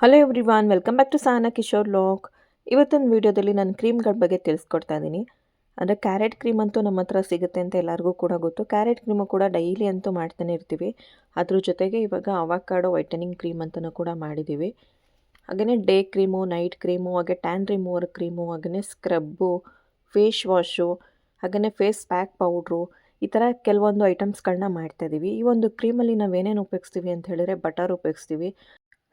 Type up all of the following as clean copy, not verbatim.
Hello everyone, welcome back to Sahana Kishore log. ಇವತ್ತಿನ ವೀಡಿಯೋದಲ್ಲಿ ನಾನು ಕ್ರೀಮ್ಗಳ ಬಗ್ಗೆ ತಿಳಿಸ್ಕೊಡ್ತಾ ಇದ್ದೀನಿ. ಅಂದರೆ ಕ್ಯಾರೆಟ್ ಕ್ರೀಮ್ ಅಂತೂ ನಮ್ಮ ಹತ್ರ ಸಿಗುತ್ತೆ ಅಂತ ಎಲ್ಲರಿಗೂ ಕೂಡ ಗೊತ್ತು. ಕ್ಯಾರೆಟ್ ಕ್ರೀಮು ಕೂಡ ಡೈಲಿ ಅಂತೂ ಮಾಡ್ತಾನೆ ಇರ್ತೀವಿ. ಅದ್ರ ಜೊತೆಗೆ ಇವಾಗ ಅವಕಾಡೋ ವೈಟನಿಂಗ್ ಕ್ರೀಮ್ ಅಂತಲೂ ಕೂಡ ಮಾಡಿದ್ದೀವಿ. ಹಾಗೆಯೇ ಡೇ ಕ್ರೀಮು, ನೈಟ್ ಕ್ರೀಮು, ಹಾಗೆ ಟ್ಯಾನ್ ರಿಮೂವರ್ ಕ್ರೀಮು, ಹಾಗೆಯೇ ಸ್ಕ್ರಬ್ಬು, ಫೇಸ್ ವಾಶು, ಹಾಗೆಯೇ ಫೇಸ್ ಪ್ಯಾಕ್ ಪೌಡ್ರು, ಈ ಥರ ಕೆಲವೊಂದು ಐಟಮ್ಸ್ಗಳನ್ನ ಮಾಡ್ತಾಯಿದ್ದೀವಿ. ಈ ಒಂದು ಕ್ರೀಮಲ್ಲಿ ನಾವೇನೇನು ಉಪಯೋಗಿಸ್ತೀವಿ ಅಂತ ಹೇಳಿದ್ರೆ ಬಟರ್ ಉಪಯೋಗಿಸ್ತೀವಿ,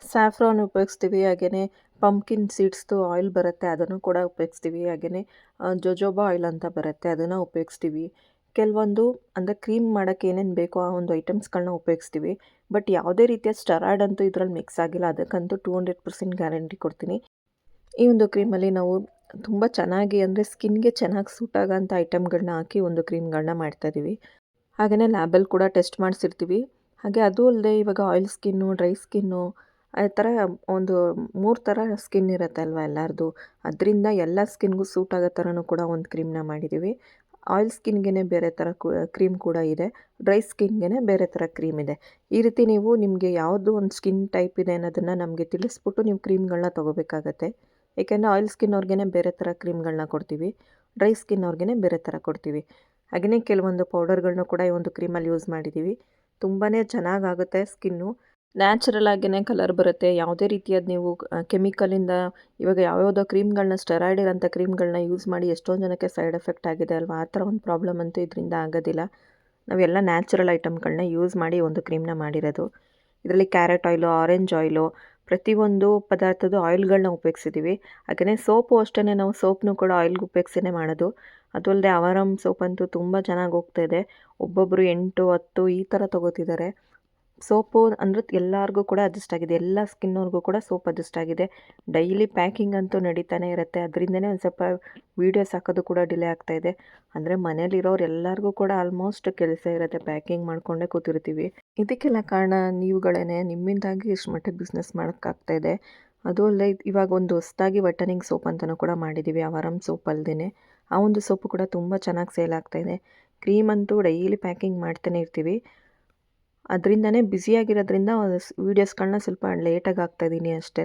ಸ್ಯಾಫ್ರಾನ್ ಉಪಯೋಗಿಸ್ತೀವಿ, ಹಾಗೆಯೇ ಪಂಪ್ಕಿನ್ ಸೀಡ್ಸ್ದು ಆಯಿಲ್ ಬರುತ್ತೆ ಅದನ್ನು ಕೂಡ ಉಪಯೋಗಿಸ್ತೀವಿ, ಹಾಗೆಯೇ ಜೊಜೋಬಾ ಆಯಿಲ್ ಅಂತ ಬರುತ್ತೆ ಅದನ್ನು ಉಪಯೋಗಿಸ್ತೀವಿ. ಕೆಲವೊಂದು ಅಂದರೆ ಕ್ರೀಮ್ ಮಾಡೋಕ್ಕೆ ಏನೇನು ಬೇಕೋ ಆ ಒಂದು ಐಟಮ್ಸ್ಗಳನ್ನ ಉಪಯೋಗಿಸ್ತೀವಿ. ಬಟ್ ಯಾವುದೇ ರೀತಿಯ ಸ್ಟೆರಾಯ್ಡ್ ಅಂತೂ ಇದರಲ್ಲಿ ಮಿಕ್ಸ್ ಆಗಿಲ್ಲ, ಅದಕ್ಕಂತೂ 200% ಗ್ಯಾರಂಟಿ ಕೊಡ್ತೀನಿ. ಈ ಒಂದು ಕ್ರೀಮಲ್ಲಿ ನಾವು ತುಂಬ ಚೆನ್ನಾಗಿ ಅಂದರೆ ಸ್ಕಿನ್ಗೆ ಚೆನ್ನಾಗಿ ಸೂಟ್ ಆಗೋಂಥ ಐಟಮ್ಗಳನ್ನ ಹಾಕಿ ಒಂದು ಕ್ರೀಮ್ಗಳನ್ನ ಮಾಡ್ತಾಯಿದ್ದೀವಿ. ಹಾಗೆಯೇ ಲ್ಯಾಬಲ್ಲಿ ಕೂಡ ಟೆಸ್ಟ್ ಮಾಡಿಸಿರ್ತೀವಿ. ಹಾಗೆ ಅದು ಅಲ್ಲದೆ ಇವಾಗ ಆಯಿಲ್ ಸ್ಕಿನ್ನು, ಡ್ರೈ ಸ್ಕಿನ್ನು, ಆ ಥರ ಒಂದು 3 ಥರ ಸ್ಕಿನ್ ಇರುತ್ತೆ ಅಲ್ವಾ ಎಲ್ಲರದು. ಅದರಿಂದ ಎಲ್ಲ ಸ್ಕಿನ್ಗೂ ಸೂಟ್ ಆಗೋ ಥರನೂ ಕೂಡ ಒಂದು ಕ್ರೀಮ್ನ ಮಾಡಿದ್ದೀವಿ. ಆಯಿಲ್ ಸ್ಕಿನ್ಗೆ ಬೇರೆ ಥರ ಕ್ರೀಮ್ ಕೂಡ ಇದೆ, ಡ್ರೈ ಸ್ಕಿನ್ಗೆ ಬೇರೆ ಥರ ಕ್ರೀಮ್ ಇದೆ. ಈ ರೀತಿ ನೀವು ನಿಮಗೆ ಯಾವುದು ಒಂದು ಸ್ಕಿನ್ ಟೈಪ್ ಇದೆ ಅನ್ನೋದನ್ನು ನಮಗೆ ತಿಳಿಸ್ಬಿಟ್ಟು ನೀವು ಕ್ರೀಮ್ಗಳನ್ನ ತೊಗೋಬೇಕಾಗತ್ತೆ. ಏಕೆಂದರೆ ಆಯಿಲ್ ಸ್ಕಿನ್ ಅವ್ರಿಗೇ ಬೇರೆ ಥರ ಕ್ರೀಮ್ಗಳನ್ನ ಕೊಡ್ತೀವಿ, ಡ್ರೈ ಸ್ಕಿನ್ ಅವ್ರಿಗೇ ಬೇರೆ ಥರ ಕೊಡ್ತೀವಿ. ಹಾಗೆಯೇ ಕೆಲವೊಂದು ಪೌಡರ್ಗಳನ್ನೂ ಕೂಡ ಈ ಒಂದು ಕ್ರೀಮಲ್ಲಿ ಯೂಸ್ ಮಾಡಿದ್ದೀವಿ. ತುಂಬಾ ಚೆನ್ನಾಗಾಗುತ್ತೆ ಸ್ಕಿನ್ನು. ನ್ಯಾಚುರಲ್ ಆಗಿಯೇ ಕಲರ್ ಬರುತ್ತೆ. ಯಾವುದೇ ರೀತಿಯಾದ ನೀವು ಕೆಮಿಕಲಿಂದ ಇವಾಗ ಯಾವ್ಯಾವುದೋ ಕ್ರೀಮ್ಗಳನ್ನ ಸ್ಟೆರಾಯ್ಡ್ ಇರೋಂಥ ಕ್ರೀಮ್ಗಳನ್ನ ಯೂಸ್ ಮಾಡಿ ಎಷ್ಟೊಂದು ಜನಕ್ಕೆ ಸೈಡ್ ಎಫೆಕ್ಟ್ ಆಗಿದೆ ಅಲ್ವಾ. ಆ ಥರ ಒಂದು ಪ್ರಾಬ್ಲಮ್ ಅಂತೂ ಇದರಿಂದ ಆಗೋದಿಲ್ಲ. ನಾವೆಲ್ಲ ನ್ಯಾಚುರಲ್ ಐಟಮ್ಗಳನ್ನ ಯೂಸ್ ಮಾಡಿ ಒಂದು ಕ್ರೀಮ್ನ ಮಾಡಿರೋದು. ಇದರಲ್ಲಿ ಕ್ಯಾರೆಟ್ ಆಯಿಲು, ಆರೆಂಜ್ ಆಯಿಲು, ಪ್ರತಿಯೊಂದು ಪದಾರ್ಥದ ಆಯಿಲ್ಗಳನ್ನ ಉಪಯೋಗಿಸಿದ್ದೀವಿ. ಹಾಗೆಯೇ ಸೋಪು ಅಷ್ಟೇ, ನಾವು ಸೋಪ್ನು ಕೂಡ ಆಯಿಲ್ಗೆ ಉಪಯೋಗಿಸಿನೇ ಮಾಡೋದು. ಅದು ಅಲ್ಲದೆ ಅವರಮ್ ಸೋಪ್ ಅಂತೂ ತುಂಬ ಚೆನ್ನಾಗಿ ಹೋಗ್ತಾಯಿದೆ. ಒಬ್ಬೊಬ್ಬರು 8, 10 ಈ ಥರ ತೊಗೋತಿದ್ದಾರೆ. ಸೋಪು ಅಂದರೆ ಎಲ್ಲರಿಗೂ ಕೂಡ ಅಡ್ಜಸ್ಟ್ ಆಗಿದೆ, ಎಲ್ಲ ಸ್ಕಿನ್ನವ್ರಿಗೂ ಕೂಡ ಸೋಪ್ ಅಡ್ಜಸ್ಟ್ ಆಗಿದೆ. ಡೈಲಿ ಪ್ಯಾಕಿಂಗ್ ಅಂತೂ ನಡೀತಾನೆ ಇರುತ್ತೆ. ಅದರಿಂದನೇ ಒಂದು ಸ್ವಲ್ಪ ವೀಡಿಯೋಸ್ ಹಾಕೋದು ಕೂಡ ಡಿಲೇ ಆಗ್ತಾಯಿದೆ. ಅಂದರೆ ಮನೇಲಿರೋರು ಎಲ್ಲರಿಗೂ ಕೂಡ ಆಲ್ಮೋಸ್ಟ್ ಕೆಲಸ ಇರುತ್ತೆ, ಪ್ಯಾಕಿಂಗ್ ಮಾಡಿಕೊಂಡೇ ಕೂತಿರ್ತೀವಿ. ಇದಕ್ಕೆಲ್ಲ ಕಾರಣ ನೀವುಗಳೇ, ನಿಮ್ಮಿಂದಾಗಿ ಇಷ್ಟು ಮಟ್ಟಿಗೆ ಬಿಸ್ನೆಸ್ ಮಾಡೋಕ್ಕಾಗ್ತಾಯಿದೆ. ಅದು ಅಲ್ಲದೆ ಇವಾಗ ಒಂದು ಹೊಸದಾಗಿ ವೈಟನಿಂಗ್ ಸೋಪ್ ಅಂತಲೂ ಕೂಡ ಮಾಡಿದ್ದೀವಿ, ಅವರಮ್ ಸೋಪ್ ಅಲ್ಲದೇ. ಆ ಒಂದು ಸೋಪು ಕೂಡ ತುಂಬ ಚೆನ್ನಾಗಿ ಸೇಲ್ ಆಗ್ತಾಯಿದೆ. ಕ್ರೀಮ್ ಅಂತೂ ಡೈಲಿ ಪ್ಯಾಕಿಂಗ್ ಮಾಡ್ತಾನೆ ಇರ್ತೀವಿ. ಅದರಿಂದನೇ ಬ್ಯುಸಿಯಾಗಿರೋದ್ರಿಂದ ವೀಡಿಯೋಸ್ಗಳನ್ನ ಸ್ವಲ್ಪ ಲೇಟಾಗಿ ಹಾಕ್ತಾಯಿದ್ದೀನಿ ಅಷ್ಟೇ.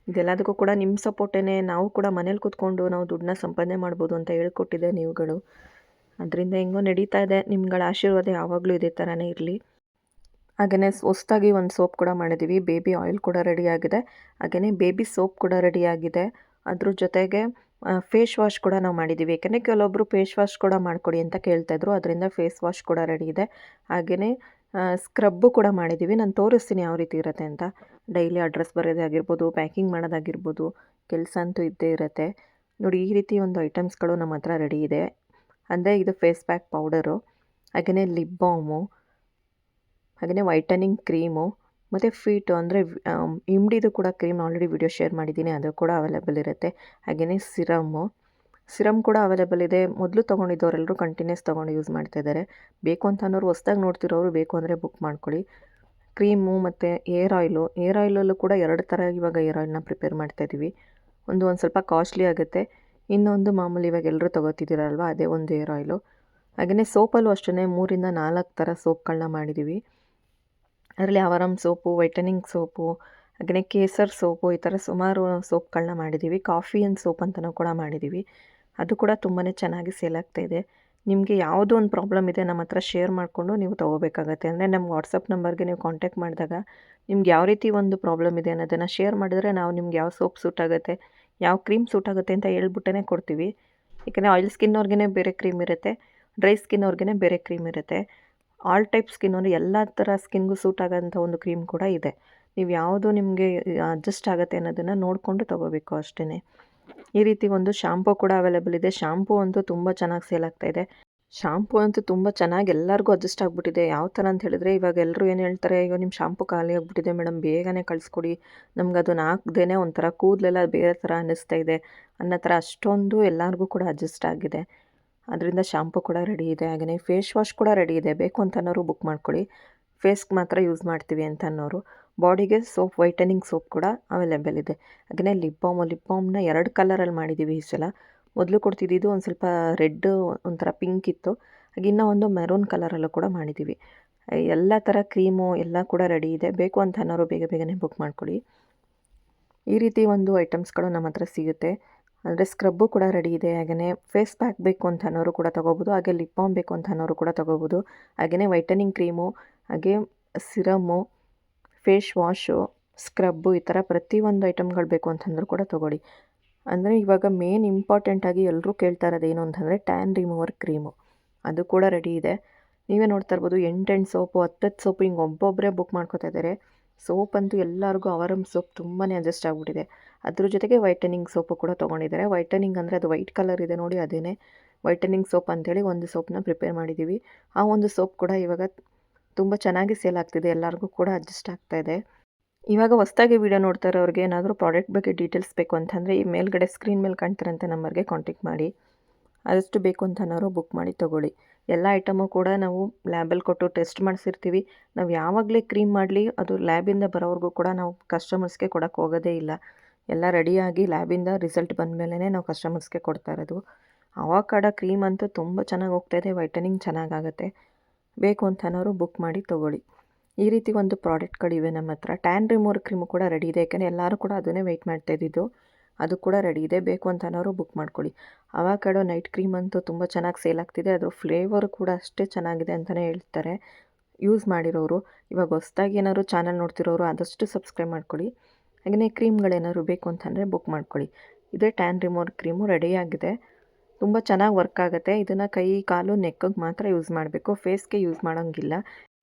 ಇದೆಲ್ಲದಕ್ಕೂ ಕೂಡ ನಿಮ್ಮ ಸಪೋರ್ಟೇ. ನಾವು ಕೂಡ ಮನೇಲಿ ಕೂತ್ಕೊಂಡು ನಾವು ದುಡ್ಡನ್ನ ಸಂಪಾದನೆ ಮಾಡ್ಬೋದು ಅಂತ ಹೇಳ್ಕೊಟ್ಟಿದೆ ನೀವುಗಳು. ಅದರಿಂದ ಹೆಂಗೋ ನಡೀತಾ ಇದೆ. ನಿಮ್ಗಳ ಆಶೀರ್ವಾದ ಯಾವಾಗಲೂ ಇದೇ ಥರನೇ ಇರಲಿ. ಹಾಗೆಯೇ ಹೊಸ್ದಾಗಿ ಒಂದು ಸೋಪ್ ಕೂಡ ಮಾಡಿದ್ದೀವಿ, ಬೇಬಿ ಆಯಿಲ್ ಕೂಡ ರೆಡಿಯಾಗಿದೆ, ಹಾಗೆಯೇ ಬೇಬಿ ಸೋಪ್ ಕೂಡ ರೆಡಿಯಾಗಿದೆ. ಅದ್ರ ಜೊತೆಗೆ ಫೇಸ್ ವಾಶ್ ಕೂಡ ನಾವು ಮಾಡಿದ್ದೀವಿ. ಏಕೆಂದರೆ ಕೆಲವೊಬ್ಬರು ಫೇಸ್ ವಾಶ್ ಕೂಡ ಮಾಡಿಕೊಡಿ ಅಂತ ಕೇಳ್ತಾಯಿದ್ರು, ಅದರಿಂದ ಫೇಸ್ ವಾಶ್ ಕೂಡ ರೆಡಿ ಇದೆ. ಹಾಗೆಯೇ ಸ್ಕ್ರಬ್ಬು ಕೂಡ ಮಾಡಿದ್ದೀವಿ. ನಾನು ತೋರಿಸ್ತೀನಿ ಯಾವ ರೀತಿ ಇರುತ್ತೆ ಅಂತ. ಡೈಲಿ ಅಡ್ರೆಸ್ ಬರೋದೇ ಆಗಿರ್ಬೋದು, ಪ್ಯಾಕಿಂಗ್ ಮಾಡೋದಾಗಿರ್ಬೋದು, ಕೆಲಸ ಅಂತೂ ಇದ್ದೇ ಇರುತ್ತೆ. ನೋಡಿ, ಈ ರೀತಿ ಒಂದು ಐಟಮ್ಸ್ಗಳು ನಮ್ಮ ಹತ್ರ ರೆಡಿ ಇದೆ. ಅಂದರೆ ಇದು ಫೇಸ್ ಪ್ಯಾಕ್ ಪೌಡರು, ಹಾಗೆಯೇ ಲಿಪ್ ಬಾಮು, ಹಾಗೆಯೇ ವೈಟನಿಂಗ್ ಕ್ರೀಮು, ಮತ್ತು ಫೀಟು ಅಂದರೆ ಇಮ್ಡಿದು ಕೂಡ ಕ್ರೀಮ್ ಆಲ್ರೆಡಿ ವಿಡಿಯೋ ಶೇರ್ ಮಾಡಿದ್ದೀನಿ, ಅದು ಕೂಡ ಅವೈಲೇಬಲ್ ಇರುತ್ತೆ. ಹಾಗೆಯೇ ಸಿರಮ್ ಕೂಡ ಅವೈಲೇಬಲ್ ಇದೆ. ಮೊದಲು ತೊಗೊಂಡಿದ್ದವರೆಲ್ಲರೂ ಕಂಟಿನ್ಯೂಸ್ ತೊಗೊಂಡು ಯೂಸ್ ಮಾಡ್ತಾಯಿದ್ದಾರೆ. ಬೇಕು ಅಂತ ಅನ್ನೋರು ಹೊಸ್ದಾಗಿ ನೋಡ್ತಿರೋರು ಬೇಕು ಅಂದರೆ ಬುಕ್ ಮಾಡ್ಕೊಳ್ಳಿ. ಕ್ರೀಮು ಮತ್ತು ಏರ್ ಆಯಿಲಲ್ಲೂ ಕೂಡ 2 ಥರ ಇವಾಗ ಏರ್ ಆಯಿಲ್ನ ಪ್ರಿಪೇರ್ ಮಾಡ್ತಾಯಿದ್ದೀವಿ. ಒಂದು ಸ್ವಲ್ಪ ಕಾಸ್ಟ್ಲಿ ಆಗುತ್ತೆ, ಇನ್ನೊಂದು ಮಾಮೂಲಿ ಇವಾಗ ಎಲ್ಲರೂ ತೊಗೋತಿದ್ದೀರಲ್ವ, ಅದೇ ಒಂದು ಏರ್ ಆಯಿಲು. ಹಾಗೆಯೇ ಸೋಪಲ್ಲೂ ಅಷ್ಟೇ 3ರಿಂದ 4 ಥರ ಸೋಪ್ಗಳನ್ನ ಮಾಡಿದ್ದೀವಿ. ಅದರಲ್ಲಿ ಅವರಮ್ ಸೋಪು, ವೈಟನಿಂಗ್ ಸೋಪು, ಹಾಗೆಯೇ ಕೇಸರ್ ಸೋಪು, ಈ ಥರ ಸುಮಾರು ಸೋಪ್ಗಳನ್ನ ಮಾಡಿದ್ದೀವಿ. ಕಾಫಿ ಆ್ಯಂಡ್ ಸೋಪ್ ಅಂತಲೂ ಕೂಡ ಮಾಡಿದ್ದೀವಿ. ಅದು ಕೂಡ ತುಂಬಾ ಚೆನ್ನಾಗಿ ಸೇಲ್ ಆಗ್ತಾಯಿದೆ. ನಿಮಗೆ ಯಾವುದೋ ಒಂದು ಪ್ರಾಬ್ಲಮ್ ಇದೆ ನಮ್ಮ ಹತ್ರ ಶೇರ್ ಮಾಡಿಕೊಂಡು ನೀವು ತೊಗೋಬೇಕಾಗತ್ತೆ. ಅಂದರೆ ನಮ್ಮ ವಾಟ್ಸಪ್ ನಂಬರ್ಗೆ ನೀವು ಕಾಂಟ್ಯಾಕ್ಟ್ ಮಾಡಿದಾಗ ನಿಮ್ಗೆ ಯಾವ ರೀತಿ ಒಂದು ಪ್ರಾಬ್ಲಮ್ ಇದೆ ಅನ್ನೋದನ್ನು ಶೇರ್ ಮಾಡಿದ್ರೆ ನಾವು ನಿಮ್ಗೆ ಯಾವ ಸೋಪ್ ಸೂಟ್ ಆಗುತ್ತೆ, ಯಾವ ಕ್ರೀಮ್ ಸೂಟ್ ಆಗುತ್ತೆ ಅಂತ ಹೇಳ್ಬಿಟ್ಟೇ ಕೊಡ್ತೀವಿ. ಏಕೆಂದರೆ ಆಯಿಲ್ ಸ್ಕಿನ್ ಅವ್ರಿಗೇ ಬೇರೆ ಕ್ರೀಮ್ ಇರುತ್ತೆ, ಡ್ರೈ ಸ್ಕಿನ್ ಅವ್ರಿಗೇ ಬೇರೆ ಕ್ರೀಮ್ ಇರುತ್ತೆ. ಆಲ್ ಟೈಪ್ ಸ್ಕಿನ್ ಅಂದರೆ ಎಲ್ಲ ಥರ ಸ್ಕಿನ್ಗೂ ಸೂಟ್ ಆಗೋಂಥ ಒಂದು ಕ್ರೀಮ್ ಕೂಡ ಇದೆ. ನೀವು ಯಾವುದು ನಿಮಗೆ ಅಡ್ಜಸ್ಟ್ ಆಗುತ್ತೆ ಅನ್ನೋದನ್ನು ನೋಡಿಕೊಂಡು ತೊಗೋಬೇಕು ಅಷ್ಟೇ. ಈ ರೀತಿ ಒಂದು ಶಾಂಪೂ ಕೂಡ ಅವೈಲೇಬಲ್ ಇದೆ. ಶಾಂಪೂ ಅಂತೂ ತುಂಬ ಚೆನ್ನಾಗಿ ಸೇಲ್ ಆಗ್ತಾಯಿದೆ. ಶಾಂಪೂ ಅಂತೂ ತುಂಬ ಚೆನ್ನಾಗಿ ಎಲ್ಲರಿಗೂ ಅಡ್ಜಸ್ಟ್ ಆಗಿಬಿಟ್ಟಿದೆ. ಯಾವ ಥರ ಅಂತ ಹೇಳಿದ್ರೆ ಇವಾಗ ಎಲ್ಲರೂ ಏನು ಹೇಳ್ತಾರೆ, ಅಯ್ಯೋ ನಿಮ್ಮ ಶಾಂಪೂ ಖಾಲಿ ಆಗಿಬಿಟ್ಟಿದೆ ಮೇಡಮ್, ಬೇಗನೆ ಕಳಿಸ್ಕೊಡಿ, ನಮ್ಗೆ ಅದನ್ನು ಹಾಕ್ದೇ ಒಂಥರ ಕೂದಲೆಲ್ಲ ಬೇರೆ ಥರ ಅನ್ನಿಸ್ತಾ ಇದೆ ಅನ್ನೋ ಥರ ಅಷ್ಟೊಂದು ಎಲ್ಲರಿಗೂ ಕೂಡ ಅಡ್ಜಸ್ಟ್ ಆಗಿದೆ. ಅದರಿಂದ ಶಾಂಪೂ ಕೂಡ ರೆಡಿ ಇದೆ. ಹಾಗೆಯೇ ಫೇಸ್ ವಾಶ್ ಕೂಡ ರೆಡಿ ಇದೆ. ಬೇಕು ಅಂತ ಅನ್ನೋರು ಬುಕ್ ಮಾಡ್ಕೊಳ್ಳಿ. ಫೇಸ್ಗೆ ಮಾತ್ರ ಯೂಸ್ ಮಾಡ್ತೀವಿ ಅಂತ ಅನ್ನೋರು. ಬಾಡಿಗೆ ಸೋಪ್, ವೈಟನಿಂಗ್ ಸೋಪ್ ಕೂಡ ಅವೈಲೇಬಲ್ ಇದೆ. ಹಾಗೆಯೇ ಲಿಪ್ ಬಾಮ್ನ 2 ಕಲರಲ್ಲಿ ಮಾಡಿದ್ದೀವಿ ಈ ಸಲ. ಮೊದಲು ಕೊಡ್ತಿದ್ದಿದ್ದು ಒಂದು ಸ್ವಲ್ಪ ರೆಡ್, ಒಂಥರ ಪಿಂಕ್ ಇತ್ತು. ಹಾಗೆ ಇನ್ನೂ ಒಂದು ಮೆರೂನ್ ಕಲರಲ್ಲೂ ಕೂಡ ಮಾಡಿದ್ದೀವಿ. ಎಲ್ಲ ಥರ ಕ್ರೀಮು ಎಲ್ಲ ಕೂಡ ರೆಡಿ ಇದೆ. ಬೇಕು ಅಂತ ಅನ್ನೋರು ಬೇಗ ಬೇಗನೆ ಬುಕ್ ಮಾಡ್ಕೊಳ್ಳಿ. ಈ ರೀತಿ ಒಂದು ಐಟಮ್ಸ್ಗಳು ನಮ್ಮ ಹತ್ರ ಸಿಗುತ್ತೆ. ಅಂದರೆ ಸ್ಕ್ರಬ್ಬು ಕೂಡ ರೆಡಿ ಇದೆ. ಹಾಗೆಯೇ ಫೇಸ್ ಪ್ಯಾಕ್ ಬೇಕು ಅಂತ ಅನ್ನೋರು ಕೂಡ ತೊಗೋಬೋದು. ಹಾಗೆ ಲಿಪ್ ಬಾಮ್ ಬೇಕು ಅಂತ ಅನ್ನೋರು ಕೂಡ ತೊಗೋಬೋದು. ಹಾಗೆಯೇ ವೈಟನಿಂಗ್ ಕ್ರೀಮು, ಹಾಗೆ ಸಿರಮ್ಮು, ಫೇಸ್ ವಾಶು, ಸ್ಕ್ರಬ್ಬು ಈ ಥರ ಪ್ರತಿಯೊಂದು ಐಟಮ್ಗಳು ಬೇಕು ಅಂತಂದರೂ ಕೂಡ ತೊಗೊಳ್ಳಿ. ಅಂದರೆ ಇವಾಗ ಮೇನ್ ಇಂಪಾರ್ಟೆಂಟಾಗಿ ಎಲ್ಲರೂ ಕೇಳ್ತಾ ಇರೋದು ಏನು ಅಂತಂದರೆ ಟ್ಯಾನ್ ರಿಮೂವರ್ ಕ್ರೀಮು. ಅದು ಕೂಡ ರೆಡಿ ಇದೆ. ನೀವೇ ನೋಡ್ತಾ ಇರ್ಬೋದು 8 ಸೋಪು 10 ಸೋಪು ಹಿಂಗೆ ಒಬ್ಬೊಬ್ಬರೇ ಬುಕ್ ಮಾಡ್ಕೋತಾ ಇದ್ದಾರೆ. ಸೋಪ್ ಅಂತೂ ಎಲ್ಲರಿಗೂ ಅವರಮ್ ಸೋಪ್ ತುಂಬಾ ಅಡ್ಜಸ್ಟ್ ಆಗಿಬಿಟ್ಟಿದೆ. ಅದ್ರ ಜೊತೆಗೆ ವೈಟನಿಂಗ್ ಸೋಪು ಕೂಡ ತೊಗೊಂಡಿದ್ದಾರೆ. ವೈಟನಿಂಗ್ ಅಂದರೆ ಅದು ವೈಟ್ ಕಲರ್ ಇದೆ ನೋಡಿ, ಅದೇ ವೈಟನಿಂಗ್ ಸೋಪ್ ಅಂತೇಳಿ ಒಂದು ಸೋಪ್ನ ಪ್ರಿಪೇರ್ ಮಾಡಿದ್ದೀವಿ. ಆ ಒಂದು ಸೋಪ್ ಕೂಡ ಇವಾಗ ತುಂಬ ಚೆನ್ನಾಗಿ ಸೇಲ್ ಆಗ್ತಿದೆ, ಎಲ್ಲರಿಗೂ ಕೂಡ ಅಡ್ಜಸ್ಟ್ ಆಗ್ತಾ ಇದೆ. ಇವಾಗ ಹೊಸದಾಗಿ ವಿಡಿಯೋ ನೋಡ್ತಾ ಇರೋರಿಗೆ ಏನಾದರೂ ಪ್ರಾಡಕ್ಟ್ ಬಗ್ಗೆ ಡೀಟೇಲ್ಸ್ ಬೇಕು ಅಂತಂದರೆ ಈ ಮೇಲ್ಗಡೆ ಸ್ಕ್ರೀನ್ ಮೇಲೆ ಕಾಣ್ತಿರೋಂಥ ನಂಬರ್ಗೆ ಕಾಂಟ್ಯಾಕ್ಟ್ ಮಾಡಿ. ಆದಷ್ಟು ಬೇಕು ಅಂತ ಅನ್ನೋರು ಬುಕ್ ಮಾಡಿ ತೊಗೊಳ್ಳಿ. ಎಲ್ಲ ಐಟಮು ಕೂಡ ನಾವು ಲ್ಯಾಬಲ್ಲಿ ಕೊಟ್ಟು ಟೆಸ್ಟ್ ಮಾಡಿಸಿರ್ತೀವಿ. ನಾವು ಯಾವಾಗಲೇ ಕ್ರೀಮ್ ಮಾಡಲಿ ಅದು ಲ್ಯಾಬಿಂದ ಬರೋವರೆಗೂ ಕೂಡ ನಾವು ಕಸ್ಟಮರ್ಸ್ಗೆ ಕೊಡೋಕ್ಕೆ ಹೋಗೋದೇ ಇಲ್ಲ. ಎಲ್ಲ ರೆಡಿಯಾಗಿ ಲ್ಯಾಬಿಂದ ರಿಸಲ್ಟ್ ಬಂದ ಮೇಲೇ ನಾವು ಕಸ್ಟಮರ್ಸ್ಗೆ ಕೊಡ್ತಾ ಇರೋದು. ಅವಕಾಡೋ ಕ್ರೀಮ್ ಅಂತೂ ತುಂಬ ಚೆನ್ನಾಗಿ ಹೋಗ್ತಾಯಿದೆ, ವೈಟನಿಂಗ್ ಚೆನ್ನಾಗಾಗುತ್ತೆ. ಬೇಕು ಅಂತ ಅನ್ನೋರು ಬುಕ್ ಮಾಡಿ ತೊಗೊಳ್ಳಿ. ಈ ರೀತಿ ಒಂದು ಪ್ರಾಡಕ್ಟ್ಗಳಿವೆ ನಮ್ಮ ಹತ್ರ. ಟ್ಯಾನ್ ರಿಮೂವರ್ ಕ್ರೀಮು ಕೂಡ ರೆಡಿ ಇದೆ, ಯಾಕೆಂದರೆ ಎಲ್ಲರೂ ಕೂಡ ಅದನ್ನೇ ವೆಯ್ಟ್ ಮಾಡ್ತಾ ಇದ್ದಿದ್ದು. ಅದು ಕೂಡ ರೆಡಿ ಇದೆ, ಬೇಕು ಅಂತ ಅನ್ನೋರು ಬುಕ್ ಮಾಡ್ಕೊಳ್ಳಿ. ಅವಕಾಡೋ ನೈಟ್ ಕ್ರೀಮ್ ಅಂತೂ ತುಂಬ ಚೆನ್ನಾಗಿ ಸೇಲ್ ಆಗ್ತಿದೆ. ಅದ್ರ ಫ್ಲೇವರು ಕೂಡ ಅಷ್ಟೇ ಚೆನ್ನಾಗಿದೆ ಅಂತಲೇ ಹೇಳ್ತಾರೆ ಯೂಸ್ ಮಾಡಿರೋರು. ಇವಾಗ ಹೊಸ್ದಾಗಿ ಏನಾದ್ರು ಚಾನಲ್ ನೋಡ್ತಿರೋರು ಆದಷ್ಟು ಸಬ್ಸ್ಕ್ರೈಬ್ ಮಾಡ್ಕೊಳ್ಳಿ. ಹಾಗೆಯೇ ಕ್ರೀಮ್ಗಳೇನಾದ್ರು ಬೇಕು ಅಂತಂದರೆ ಬುಕ್ ಮಾಡ್ಕೊಳ್ಳಿ. ಇದೇ ಟ್ಯಾನ್ ರಿಮೂವರ್ ಕ್ರೀಮು ರೆಡಿಯಾಗಿದೆ. ತುಂಬ ಚೆನ್ನಾಗಿ ವರ್ಕ್ ಆಗುತ್ತೆ. ಇದನ್ನು ಕೈ, ಕಾಲು, ನೆಕ್ಕಿಗೆ ಮಾತ್ರ ಯೂಸ್ ಮಾಡಬೇಕು, ಫೇಸ್ಗೆ ಯೂಸ್ ಮಾಡೋಂಗಿಲ್ಲ.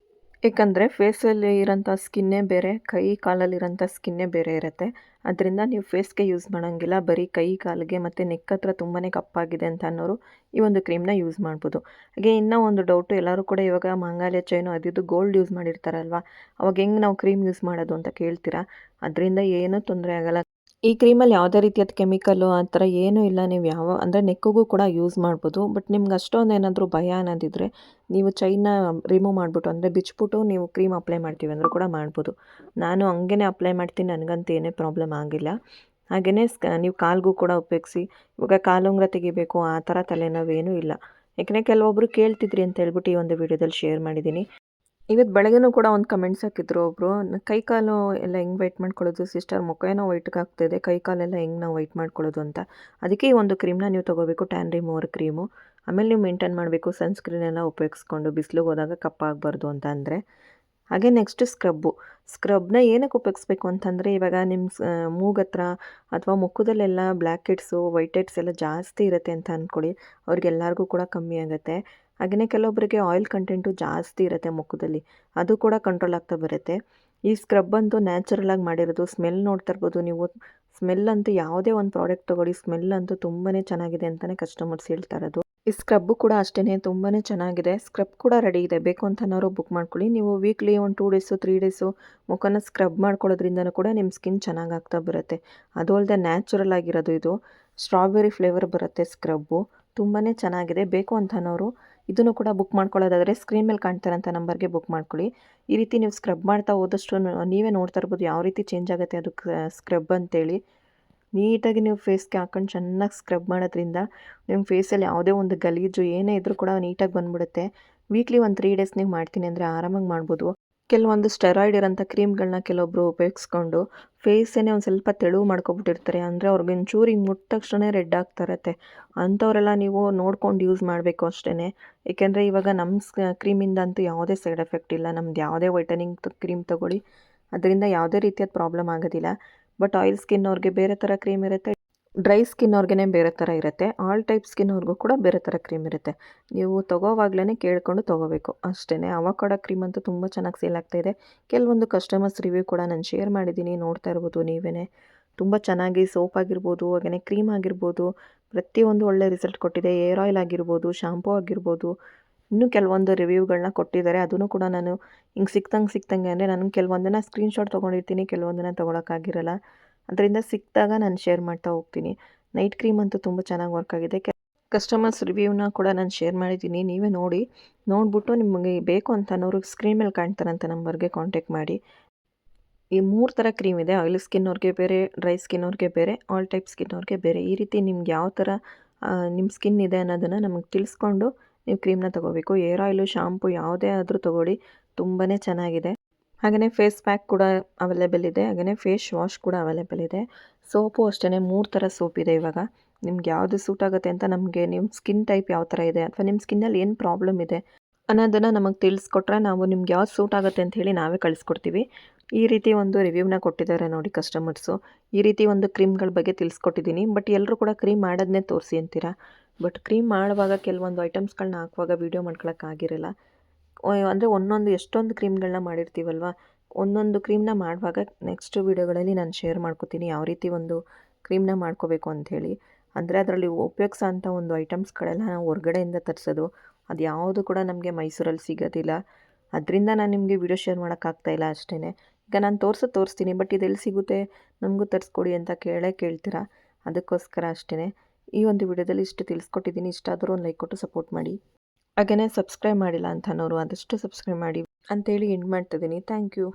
ಏಕೆಂದರೆ ಫೇಸಲ್ಲಿ ಇರೋಂಥ ಸ್ಕಿನ್ನೇ ಬೇರೆ, ಕೈ ಕಾಲಲ್ಲಿರೋಂಥ ಸ್ಕಿನ್ನೇ ಬೇರೆ ಇರುತ್ತೆ. ಅದರಿಂದ ನೀವು ಫೇಸ್ಗೆ ಯೂಸ್ ಮಾಡೋಂಗಿಲ್ಲ, ಬರೀ ಕೈ ಕಾಲಿಗೆ ಮತ್ತು ನೆಕ್ ಹತ್ರ ತುಂಬಾ ಕಪ್ಪಾಗಿದೆ ಅಂತ ಅನ್ನೋರು ಈ ಒಂದು ಕ್ರೀಮ್ನ ಯೂಸ್ ಮಾಡ್ಬೋದು. ಹಾಗೆ ಇನ್ನೂ ಒಂದು ಡೌಟು, ಎಲ್ಲರೂ ಕೂಡ ಇವಾಗ ಮಾಂಗಲ್ಯ ಚೈನು ಅದು ಗೋಲ್ಡ್ ಯೂಸ್ ಮಾಡಿರ್ತಾರಲ್ವ, ಅವಾಗ ಹೆಂಗೆ ನಾವು ಕ್ರೀಮ್ ಯೂಸ್ ಮಾಡೋದು ಅಂತ ಕೇಳ್ತೀರಾ. ಅದರಿಂದ ಏನೂ ತೊಂದರೆ ಆಗೋಲ್ಲ. ಈ ಕ್ರೀಮಲ್ಲಿ ಯಾವುದೇ ರೀತಿಯಾದ ಕೆಮಿಕಲ್ಲು ಆ ಥರ ಏನೂ ಇಲ್ಲ. ನೀವು ಅಂದರೆ ನೆಕ್ಕಿಗೂ ಕೂಡ ಯೂಸ್ ಮಾಡ್ಬೋದು. ಬಟ್ ನಿಮ್ಗೆ ಅಷ್ಟೊಂದು ಏನಾದರೂ ಭಯ ಅನ್ನೋದಿದ್ದರೆ ನೀವು ಚೈನ್ನ ರಿಮೂವ್ ಮಾಡಿಬಿಟ್ಟು, ಅಂದರೆ ಬಿಚ್ಚಿಬಿಟ್ಟು ನೀವು ಕ್ರೀಮ್ ಅಪ್ಲೈ ಮಾಡ್ತೀವಿ ಅಂದರೂ ಕೂಡ ಮಾಡ್ಬೋದು. ನಾನು ಹಂಗೇ ಅಪ್ಲೈ ಮಾಡ್ತೀನಿ, ನನಗಂತೂ ಏನೇ ಪ್ರಾಬ್ಲಮ್ ಆಗಿಲ್ಲ. ಹಾಗೆಯೇ ನೀವು ಕಾಲಿಗೂ ಕೂಡ ಉಪಯೋಗಿಸಿ. ಇವಾಗ ಕಾಲುಂಗುರ ತೆಗಿಬೇಕು ಆ ಥರ ತಲೆನೋವೇನೂ ಇಲ್ಲ. ಯಾಕೆಂದರೆ ಕೆಲವೊಬ್ಬರು ಕೇಳ್ತಿದ್ರಿ ಅಂತ ಹೇಳ್ಬಿಟ್ಟು ಈ ಒಂದು ವಿಡಿಯೋದಲ್ಲಿ ಶೇರ್ ಮಾಡಿದ್ದೀನಿ. ಇವತ್ತು ಬೆಳಗ್ಗೆನೂ ಕೂಡ ಒಂದು ಕಮೆಂಟ್ಸ್ ಹಾಕಿದ್ರು ಒಬ್ಬರು, ಕೈ ಕಾಲು ಎಲ್ಲ ಹೆಂಗೆ ವೈಟ್ ಮಾಡ್ಕೊಳ್ಳೋದು ಸಿಸ್ಟರ್, ಮುಖ ಏನೋ ವೈಟ್ಗೆ ಆಗ್ತಾಯಿದೆ, ಕೈ ಕಾಲೆಲ್ಲ ಹೆಂಗೆ ನಾವು ವೈಟ್ ಮಾಡ್ಕೊಳ್ಳೋದು ಅಂತ. ಅದಕ್ಕೆ ಈ ಒಂದು ಕ್ರೀಮ್ನ ನೀವು ತೊಗೋಬೇಕು, ಟ್ಯಾನ್ ರಿಮೂವರ್ ಕ್ರೀಮು. ಆಮೇಲೆ ನೀವು ಮೇಂಟೈನ್ ಮಾಡಬೇಕು ಸನ್ಸ್ಕ್ರೀನ್ ಎಲ್ಲ ಉಪಯೋಗಿಸ್ಕೊಂಡು, ಬಿಸಿಲಿಗೆ ಹೋದಾಗ ಕಪ್ಪಾಗಬಾರ್ದು ಅಂತ ಅಂದರೆ. ಹಾಗೆ ನೆಕ್ಸ್ಟ್ ಸ್ಕ್ರಬ್ನ ಏನಕ್ಕೆ ಉಪಯೋಗಿಸ್ಬೇಕು ಅಂತಂದರೆ, ಇವಾಗ ನಿಮ್ಮ ಮೂಗತ್ರ ಅಥವಾ ಮುಖದಲ್ಲೆಲ್ಲ ಬ್ಲ್ಯಾಕ್ ಹೆಡ್ಸು ವೈಟ್ ಹೆಡ್ಸ್ ಎಲ್ಲ ಜಾಸ್ತಿ ಇರುತ್ತೆ ಅಂತ ಅಂದ್ಕೊಳ್ಳಿ, ಅವ್ರಿಗೆಲ್ಲರಿಗೂ ಕೂಡ ಕಮ್ಮಿ ಆಗುತ್ತೆ. ಹಾಗೆಯೇ ಕೆಲವೊಬ್ಬರಿಗೆ ಆಯಿಲ್ ಕಂಟೆಂಟು ಜಾಸ್ತಿ ಇರುತ್ತೆ ಮುಖದಲ್ಲಿ, ಅದು ಕೂಡ ಕಂಟ್ರೋಲ್ ಆಗ್ತಾ ಬರುತ್ತೆ. ಈ ಸ್ಕ್ರಬ್ ಅಂತೂ ನ್ಯಾಚುರಲಾಗಿ ಮಾಡಿರೋದು. ಸ್ಮೆಲ್ ನೋಡ್ತಾ ಇರ್ಬೋದು ನೀವು, ಸ್ಮೆಲ್ ಅಂತೂ ಯಾವುದೇ ಒಂದು ಪ್ರಾಡಕ್ಟ್ ತೊಗೊಳ್ಳಿ, ಸ್ಮೆಲ್ ಅಂತೂ ತುಂಬಾ ಚೆನ್ನಾಗಿದೆ ಅಂತಲೇ ಕಸ್ಟಮರ್ಸ್ ಹೇಳ್ತಾ ಇರೋದು. ಈ ಸ್ಕ್ರಬ್ಬು ಕೂಡ ಅಷ್ಟೇ ತುಂಬಾ ಚೆನ್ನಾಗಿದೆ. ಸ್ಕ್ರಬ್ ಕೂಡ ರೆಡಿ ಇದೆ, ಬೇಕು ಅಂತ ಅನ್ನೋರು ಬುಕ್ ಮಾಡ್ಕೊಳ್ಳಿ. ನೀವು ವೀಕ್ಲಿ ಒಂದು 2 ಡೇಸು 3 ಡೇಸು ಮುಖನ ಸ್ಕ್ರಬ್ ಮಾಡ್ಕೊಳ್ಳೋದ್ರಿಂದನೂ ಕೂಡ ನಿಮ್ಮ ಸ್ಕಿನ್ ಚೆನ್ನಾಗಿ ಆಗ್ತಾ ಬರುತ್ತೆ. ಅದು ಅಲ್ಲದೆ ನ್ಯಾಚುರಲ್ ಆಗಿರೋದು ಇದು. ಸ್ಟ್ರಾಬೆರಿ ಫ್ಲೇವರ್ ಬರುತ್ತೆ ಸ್ಕ್ರಬ್ಬು, ತುಂಬಾ ಚೆನ್ನಾಗಿದೆ. ಬೇಕು ಅಂತ ಅನ್ನೋರು ಇದನ್ನು ಕೂಡ ಬುಕ್ ಮಾಡ್ಕೊಳ್ಳೋದಾದರೆ ಸ್ಕ್ರೀನ್ ಮೇಲೆ ಕಾಣ್ತಾರಂಥ ನಂಬರ್ಗೆ ಬುಕ್ ಮಾಡ್ಕೊಳ್ಳಿ. ಈ ರೀತಿ ನೀವು ಸ್ಕ್ರಬ್ ಮಾಡ್ತಾ ಹೋದಷ್ಟು ನೀವೇ ನೋಡ್ತಾ ಇರ್ಬೋದು ಯಾವ ರೀತಿ ಚೇಂಜ್ ಆಗುತ್ತೆ ಅದು ಸ್ಕ್ರಬ್ ಅಂತೇಳಿ. ನೀಟಾಗಿ ನೀವು ಫೇಸ್ಗೆ ಹಾಕೊಂಡು ಚೆನ್ನಾಗಿ ಸ್ಕ್ರಬ್ ಮಾಡೋದ್ರಿಂದ ನಿಮ್ಮ ಫೇಸಲ್ಲಿ ಯಾವುದೇ ಒಂದು ಗಲೀಜು ಏನೇ ಇದ್ದರೂ ಕೂಡ ನೀಟಾಗಿ ಬಂದುಬಿಡುತ್ತೆ. ವೀಕ್ಲಿ ಒಂದು 3 ಡೇಸ್ ನೀವು ಮಾಡ್ತೀನಿ ಅಂದರೆ ಆರಾಮಾಗಿ ಮಾಡ್ಬೋದು. ಕೆಲವೊಂದು ಸ್ಟೆರಾಯ್ಡ್ ಇರೋಂಥ ಕ್ರೀಮ್ಗಳನ್ನ ಕೆಲವೊಬ್ಬರು ಉಪಯೋಗಿಸ್ಕೊಂಡು ಫೇಸನ್ನೇ ಒಂದು ಸ್ವಲ್ಪ ತೆಳು ಮಾಡ್ಕೊಬಿಟ್ಟಿರ್ತಾರೆ. ಅಂದರೆ ಅವ್ರಿಗೆ ಒಂಚೂರು ಹಿಂಗೆ ಮುಟ್ಟ ತಕ್ಷಣ ರೆಡ್ ಆಗ್ತಾ ಇರುತ್ತೆ. ಅಂಥವರೆಲ್ಲ ನೀವು ನೋಡ್ಕೊಂಡು ಯೂಸ್ ಮಾಡಬೇಕು ಅಷ್ಟೇ. ಏಕೆಂದರೆ ಇವಾಗ ನಮ್ಮ ಕ್ರೀಮಿಂದ ಅಂತೂ ಯಾವುದೇ ಸೈಡ್ ಎಫೆಕ್ಟ್ ಇಲ್ಲ. ನಮ್ದು ಯಾವುದೇ ವೈಟನಿಂಗ್ ಕ್ರೀಮ್ ತೊಗೊಳ್ಳಿ, ಅದರಿಂದ ಯಾವುದೇ ರೀತಿಯಾದ ಪ್ರಾಬ್ಲಮ್ ಆಗೋದಿಲ್ಲ. ಬಟ್ ಆಯಿಲ್ ಸ್ಕಿನ್ ಅವ್ರಿಗೆ ಬೇರೆ ಥರ ಕ್ರೀಮ್ ಇರುತ್ತೆ, ಡ್ರೈ ಸ್ಕಿನ್ ಅವ್ರಿಗೆ ಬೇರೆ ಥರ ಇರುತ್ತೆ, ಆಲ್ ಟೈಪ್ ಸ್ಕಿನ್ ಅವ್ರಿಗೂ ಕೂಡ ಬೇರೆ ಥರ ಕ್ರೀಮ್ ಇರುತ್ತೆ. ನೀವು ತೊಗೋವಾಗ್ಲೇ ಕೇಳಿಕೊಂಡು ತೊಗೋಬೇಕು ಅಷ್ಟೇ. ಅವಕಾಡೋ ಕ್ರೀಮ್ ಅಂತೂ ತುಂಬ ಚೆನ್ನಾಗಿ ಸೇಲ್ ಆಗ್ತಾಯಿದೆ. ಕೆಲವೊಂದು ಕಸ್ಟಮರ್ಸ್ ರಿವ್ಯೂ ಕೂಡ ನಾನು ಶೇರ್ ಮಾಡಿದ್ದೀನಿ, ನೋಡ್ತಾ ಇರ್ಬೋದು ನೀವೇ. ತುಂಬ ಚೆನ್ನಾಗಿ ಸೋಪ್ ಆಗಿರ್ಬೋದು, ಹಾಗೆಯೇ ಕ್ರೀಮ್ ಆಗಿರ್ಬೋದು, ಪ್ರತಿಯೊಂದು ಒಳ್ಳೆ ರಿಸಲ್ಟ್ ಕೊಟ್ಟಿದೆ. ಏರ್ ಆಯಿಲ್ ಆಗಿರ್ಬೋದು, ಶಾಂಪೂ ಆಗಿರ್ಬೋದು, ಇನ್ನೂ ಕೆಲವೊಂದು ರಿವ್ಯೂಗಳನ್ನ ಕೊಟ್ಟಿದ್ದಾರೆ. ಅದನ್ನು ಕೂಡ ನಾನು ಹಿಂಗೆ ಸಿಕ್ತಂಗೆ ಅಂದರೆ ನಾನು ಕೆಲವೊಂದನ್ನು ಸ್ಕ್ರೀನ್ಶಾಟ್ ತೊಗೊಂಡಿರ್ತೀನಿ, ಕೆಲವೊಂದನ್ನು ತೊಗೊಳಕ್ಕಾಗಿರಲ್ಲ. ಅದರಿಂದ ಸಿಕ್ಕಿದಾಗ ನಾನು ಶೇರ್ ಮಾಡ್ತಾ ಹೋಗ್ತೀನಿ. ನೈಟ್ ಕ್ರೀಮ್ ಅಂತೂ ತುಂಬ ಚೆನ್ನಾಗಿ ವರ್ಕ್ ಆಗಿದೆ. ಕಸ್ಟಮರ್ಸ್ ರಿವ್ಯೂನ ಕೂಡ ನಾನು ಶೇರ್ ಮಾಡಿದ್ದೀನಿ, ನೀವೇ ನೋಡಿ. ನೋಡಿಬಿಟ್ಟು ನಿಮಗೆ ಬೇಕು ಅಂತ ಅನ್ನೋರು ಸ್ಕ್ರೀನ್ ಮೇಲೆ ಕಾಣ್ತಾರಂಥ ನಂಬರ್ಗೆ ಕಾಂಟ್ಯಾಕ್ಟ್ ಮಾಡಿ. ಈ 3 ಥರ ಕ್ರೀಮ್ ಇದೆ. ಆಯಿಲ್ ಸ್ಕಿನ್ ಅವ್ರಿಗೆ ಬೇರೆ, ಡ್ರೈ ಸ್ಕಿನ್ ಅವ್ರಿಗೆ ಬೇರೆ, ಆಲ್ ಟೈಪ್ ಸ್ಕಿನ್ ಅವ್ರಿಗೆ ಬೇರೆ. ಈ ರೀತಿ ನಿಮ್ಗೆ ಯಾವ ಥರ ನಿಮ್ಮ ಸ್ಕಿನ್ ಇದೆ ಅನ್ನೋದನ್ನು ನಮಗೆ ತಿಳಿಸ್ಕೊಂಡು ನೀವು ಕ್ರೀಮ್ನ ತೊಗೋಬೇಕು. ಏರ್ ಆಯಿಲು, ಶಾಂಪು ಯಾವುದೇ ಆದರೂ ತೊಗೊಳ್ಳಿ, ತುಂಬಾ ಚೆನ್ನಾಗಿದೆ. ಹಾಗೆಯೇ ಫೇಸ್ ಪ್ಯಾಕ್ ಕೂಡ ಅವೈಲೇಬಲ್ ಇದೆ. ಹಾಗೆಯೇ ಫೇಸ್ ವಾಶ್ ಕೂಡ ಅವೈಲೇಬಲ್ ಇದೆ. ಸೋಪು ಅಷ್ಟೇ 3 ಥರ ಸೋಪ್ ಇದೆ ಇವಾಗ. ನಿಮ್ಗೆ ಯಾವುದು ಸೂಟ್ ಆಗುತ್ತೆ ಅಂತ ನಮಗೆ ನಿಮ್ಮ ಸ್ಕಿನ್ ಟೈಪ್ ಯಾವ ಥರ ಇದೆ ಅಥವಾ ನಿಮ್ಮ ಸ್ಕಿನ್ನಲ್ಲಿ ಏನು ಪ್ರಾಬ್ಲಮ್ ಇದೆ ಅನ್ನೋದನ್ನು ನಮಗೆ ತಿಳಿಸ್ಕೊಟ್ರೆ ನಾವು ನಿಮ್ಗೆ ಯಾವ್ದು ಸೂಟ್ ಆಗುತ್ತೆ ಅಂತ ಹೇಳಿ ನಾವೇ ಕಳಿಸ್ಕೊಡ್ತೀವಿ. ಈ ರೀತಿ ಒಂದು ರಿವ್ಯೂನ ಕೊಟ್ಟಿದ್ದಾರೆ ನೋಡಿ ಕಸ್ಟಮರ್ಸು. ಈ ರೀತಿ ಒಂದು ಕ್ರೀಮ್ಗಳ ಬಗ್ಗೆ ತಿಳಿಸ್ಕೊಟ್ಟಿದ್ದೀನಿ. ಬಟ್ ಎಲ್ಲರೂ ಕೂಡ ಕ್ರೀಮ್ ಮಾಡೋದನ್ನೇ ತೋರಿಸಿ ಅಂತೀರಾ. ಬಟ್ ಕ್ರೀಮ್ ಮಾಡುವಾಗ ಕೆಲವೊಂದು ಐಟಮ್ಸ್ಗಳನ್ನ ಹಾಕುವಾಗ ವೀಡಿಯೋ ಮಾಡ್ಕೊಳಕ್ಕಾಗಿರಲ್ಲ. ಅಂದರೆ ಒಂದೊಂದು ಎಷ್ಟೊಂದು ಕ್ರೀಮ್ಗಳನ್ನ ಮಾಡಿರ್ತೀವಲ್ವ, ಒಂದೊಂದು ಕ್ರೀಮ್ನ ಮಾಡುವಾಗ ನೆಕ್ಸ್ಟ್ ವೀಡಿಯೋಗಳಲ್ಲಿ ನಾನು ಶೇರ್ ಮಾಡ್ಕೋತೀನಿ ಯಾವ ರೀತಿ ಒಂದು ಕ್ರೀಮ್ನ ಮಾಡ್ಕೋಬೇಕು ಅಂಥೇಳಿ. ಅಂದರೆ ಅದರಲ್ಲಿ ಉಪಯೋಗಿಸೋ ಅಂಥ ಒಂದು ಐಟಮ್ಸ್ಗಳೆಲ್ಲ ನಾವು ಹೊರ್ಗಡೆಯಿಂದ ತರಿಸೋದು, ಅದು ಯಾವುದು ಕೂಡ ನಮಗೆ ಮೈಸೂರಲ್ಲಿ ಸಿಗೋದಿಲ್ಲ. ಅದರಿಂದ ನಾನು ನಿಮಗೆ ವೀಡಿಯೋ ಶೇರ್ ಮಾಡೋಕ್ಕಾಗ್ತಾಯಿಲ್ಲ ಅಷ್ಟೇ. ಈಗ ನಾನು ತೋರಿಸ್ತೀನಿ, ಬಟ್ ಇದೆಲ್ಲಿ ಸಿಗುತ್ತೆ ನಮಗೂ ತರಿಸ್ಕೊಡಿ ಅಂತ ಕೇಳ್ತೀರಾ. ಅದಕ್ಕೋಸ್ಕರ ಅಷ್ಟೇ. ಈ ಒಂದು ವಿಡಿಯೋದಲ್ಲಿ ಇಷ್ಟು ತಿಳಿಸ್ಕೊಟ್ಟಿದ್ದೀನಿ. ಇಷ್ಟ ಆದರೂ ಒಂದು ಲೈಕ್ ಕೊಟ್ಟು ಸಪೋರ್ಟ್ ಮಾಡಿ. ಹಾಗೆಯೇ ಸಬ್ಸ್ಕ್ರೈಬ್ ಮಾಡಿಲ್ಲ ಅಂತ ಅನ್ನೋರು ಆದಷ್ಟು ಸಬ್ಸ್ಕ್ರೈಬ್ ಮಾಡಿ ಅಂತೇಳಿ ಎಂಡ್ ಮಾಡ್ತಿದ್ದೀನಿ. Thank you.